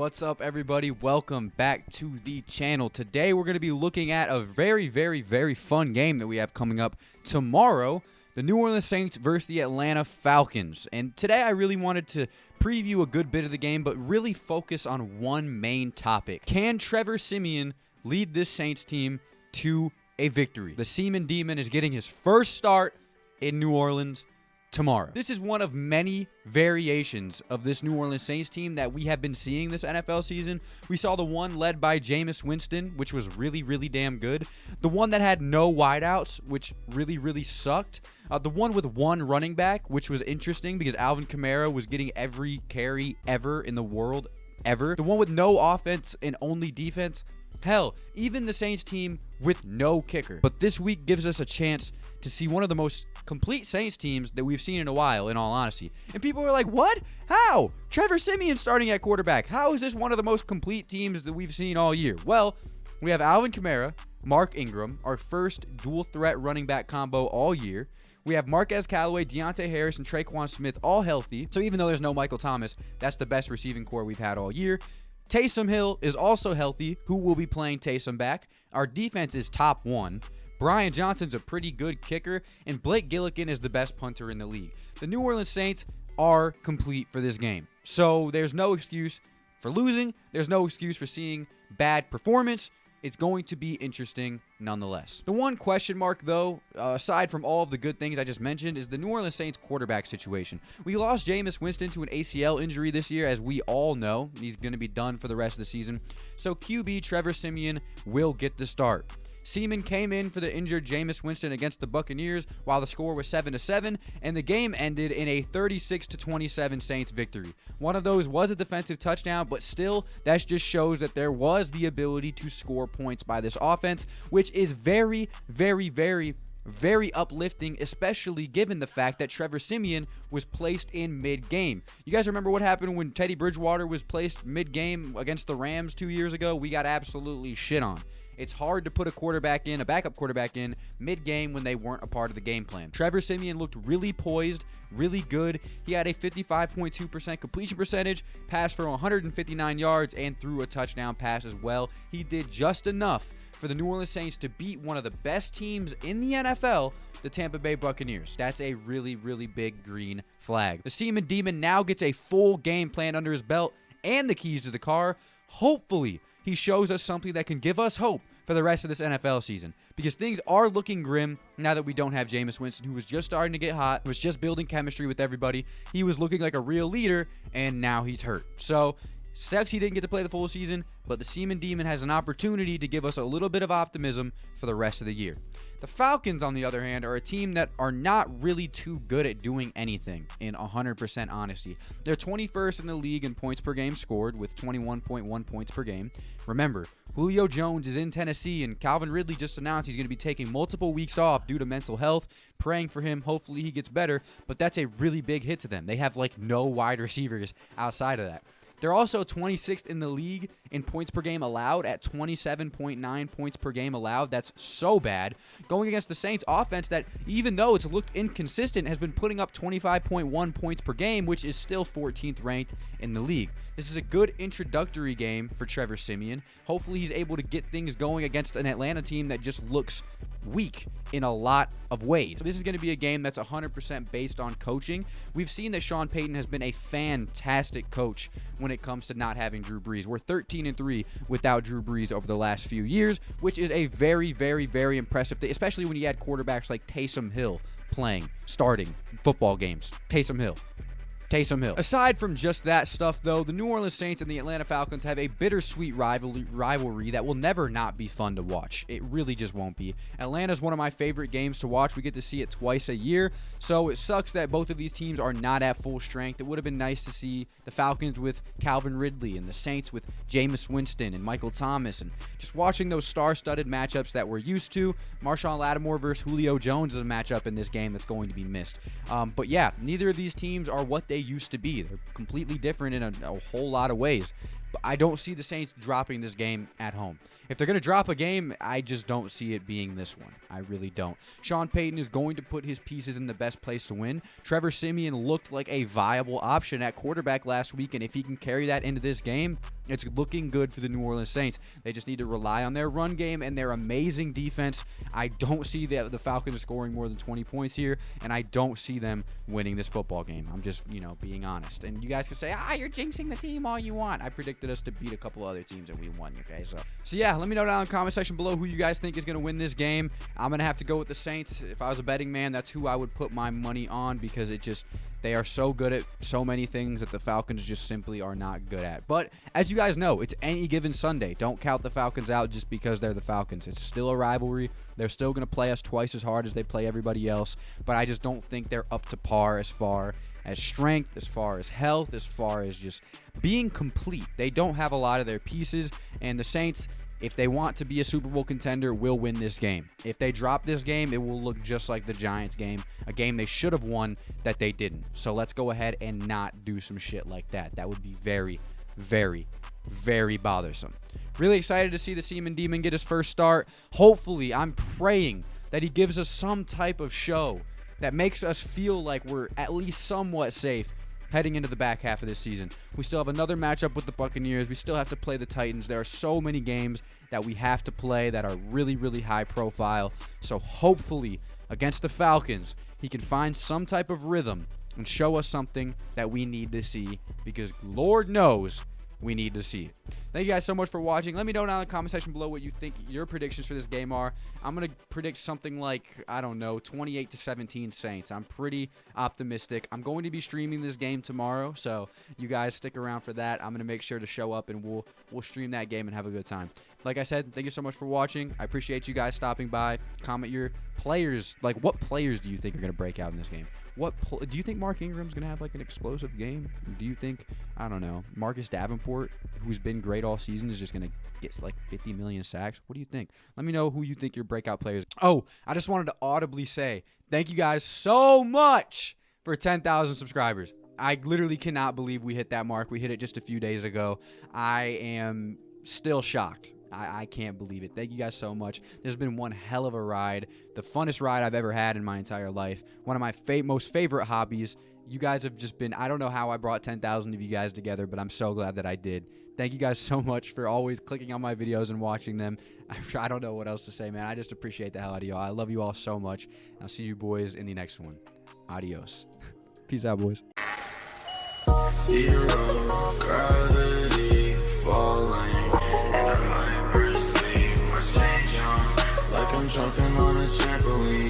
What's up, everybody? Welcome back to the channel. Today we're going to be looking at a very fun game that we have coming up tomorrow. The New Orleans Saints versus the Atlanta Falcons. And today I really wanted to preview a good bit of the game, but really focus on one main topic. Can Trevor Siemian lead this Saints team to a victory? The Seaman Demon is getting his first start in New Orleans tomorrow. This is one of many variations of this New Orleans Saints team that we have been seeing this NFL season. We saw the one led by Jameis Winston, which was really damn good. The one that had no wideouts, which really sucked. The one with one running back, which was interesting because Alvin Kamara was getting every carry ever in the world, ever. The one with no offense and only defense. Hell, even the Saints team with no kicker. But this week gives us a chance to see one of the most complete Saints teams that we've seen in a while, in all honesty. And people are like, what? How? Trevor Siemian starting at quarterback. How is this one of the most complete teams that we've seen all year? Well, we have Alvin Kamara, Mark Ingram, our first dual threat running back combo all year. We have Marquez Callaway, Deontay Harris, and Traquan Smith all healthy. So even though there's no Michael Thomas, that's the best receiving core we've had all year. Taysom Hill is also healthy, who will be playing Taysom back. Our defense is top one. Brian Johnson's a pretty good kicker, and Blake Gillikin is the best punter in the league. The New Orleans Saints are complete for this game. So there's no excuse for losing. There's no excuse for seeing bad performance. It's going to be interesting nonetheless. The one question mark, though, aside from all of the good things I just mentioned, is the New Orleans Saints quarterback situation. We lost Jameis Winston to an ACL injury this year, as we all know. He's going to be done for the rest of the season. So QB Trevor Siemian will get the start. Seaman came in for the injured Jameis Winston against the Buccaneers while the score was 7-7, and the game ended in a 36-27 Saints victory. One of those was a defensive touchdown, but still, that just shows that there was the ability to score points by this offense, which is very uplifting, especially given the fact that Trevor Siemian was placed in mid-game. You guys remember what happened when Teddy Bridgewater was placed mid-game against the Rams 2 years ago? We got absolutely shit on. It's hard to put a backup quarterback in mid-game when they weren't a part of the game plan. Trevor Siemian looked really poised, really good. He had a 55.2% completion percentage, passed for 159 yards, and threw a touchdown pass as well. He did just enough for the New Orleans Saints to beat one of the best teams in the NFL, the Tampa Bay Buccaneers. That's a really big green flag. The Seaman Demon now gets a full game plan under his belt and the keys to the car. Hopefully, he shows us something that can give us hope for the rest of this NFL season, because things are looking grim now that we don't have Jameis Winston, who was just starting to get hot, was just building chemistry with everybody. He was looking like a real leader, and now he's hurt. So, sucks he didn't get to play the full season, but the Seaman Demon has an opportunity to give us a little bit of optimism for the rest of the year. The Falcons, on the other hand, are a team that are not really too good at doing anything, in 100% honesty. They're 21st in the league in points per game scored, with 21.1 points per game. Remember, Julio Jones is in Tennessee, and Calvin Ridley just announced he's going to be taking multiple weeks off due to mental health. Praying for him. Hopefully he gets better, but that's a really big hit to them. They have like no wide receivers outside of that. They're also 26th in the league in points per game allowed at 27.9 points per game allowed. That's so bad. Going against the Saints offense that, even though it's looked inconsistent, has been putting up 25.1 points per game, which is still 14th ranked in the league. This is a good introductory game for Trevor Siemian. Hopefully he's able to get things going against an Atlanta team that just looks weak in a lot of ways. So this is going to be a game that's 100% based on coaching. We've seen that Sean Payton has been a fantastic coach when it comes to not having Drew Brees. We're 13-3 without Drew Brees over the last few years, which is a very impressive thing, especially when you add quarterbacks like Taysom Hill starting football games. Taysom Hill. Aside from just that stuff, though, the New Orleans Saints and the Atlanta Falcons have a bittersweet rivalry that will never not be fun to watch. It really just won't be. Atlanta's one of my favorite games to watch. We get to see it twice a year, so it sucks that both of these teams are not at full strength. It would have been nice to see the Falcons with Calvin Ridley and the Saints with Jameis Winston and Michael Thomas, and just watching those star-studded matchups that we're used to. Marshawn Lattimore versus Julio Jones is a matchup in this game that's going to be missed. But yeah, neither of these teams are what they used to be. They're completely different in a whole lot of ways. I don't see the Saints dropping this game at home. If they're going to drop a game, I just don't see it being this one. I really don't. Sean Payton is going to put his pieces in the best place to win. Trevor Siemian looked like a viable option at quarterback last week, and if he can carry that into this game, it's looking good for the New Orleans Saints. They just need to rely on their run game and their amazing defense. I don't see the Falcons scoring more than 20 points here, and I don't see them winning this football game. I'm just, being honest. And you guys can say, you're jinxing the team all you want. I predicted us to beat a couple other teams, and we won, okay? So yeah, let me know down in the comment section below who you guys think is going to win this game. I'm going to have to go with the Saints. If I was a betting man, that's who I would put my money on, because they are so good at so many things that the Falcons just simply are not good at. But as you guys know, it's any given Sunday. Don't count the Falcons out just because they're the Falcons. It's still a rivalry. They're still going to play us twice as hard as they play everybody else, but I just don't think they're up to par as far as strength, as far as health, as far as just being complete. They don't have a lot of their pieces, and the Saints, if they want to be a Super Bowl contender, will win this game. If they drop this game, it will look just like the Giants game, a game they should have won that they didn't. So let's go ahead and not do some shit like that. That would be very, very, very bothersome. Really excited to see the Seaman Demon get his first start. Hopefully, I'm praying that he gives us some type of show that makes us feel like we're at least somewhat safe heading into the back half of this season. We still have another matchup with the Buccaneers. We still have to play the Titans. There are so many games that we have to play that are really, really high profile. So hopefully against the Falcons, he can find some type of rhythm and show us something that we need to see, because Lord knows we need to see it. Thank you guys so much for watching. Let me know down in the comment section below what you think your predictions for this game are. I'm going to predict something like, 28-17 Saints. I'm pretty optimistic. I'm going to be streaming this game tomorrow, so you guys stick around for that. I'm going to make sure to show up, and we'll stream that game and have a good time. Like I said, thank you so much for watching. I appreciate you guys stopping by. Comment your players. Like, what players do you think are going to break out in this game? Do you think Mark Ingram's going to have, an explosive game? Do you think, Marcus Davenport, who's been great all season, is just going to get, 50 million sacks? What do you think? Let me know who you think your breakout players. Oh, I just wanted to audibly say thank you guys so much for 10,000 subscribers. I literally cannot believe we hit that mark. We hit it just a few days ago. I am still shocked. I can't believe it. Thank you guys so much. There's been one hell of a ride. The funnest ride I've ever had in my entire life. One of my most favorite hobbies. You guys have just been, I don't know how I brought 10,000 of you guys together, but I'm so glad that I did. Thank you guys so much for always clicking on my videos and watching them. I don't know what else to say, man. I just appreciate the hell out of y'all. I love you all so much. I'll see you boys in the next one. Adios. Peace out, boys. Zero gravity falling. Like I'm jumping on a trampoline.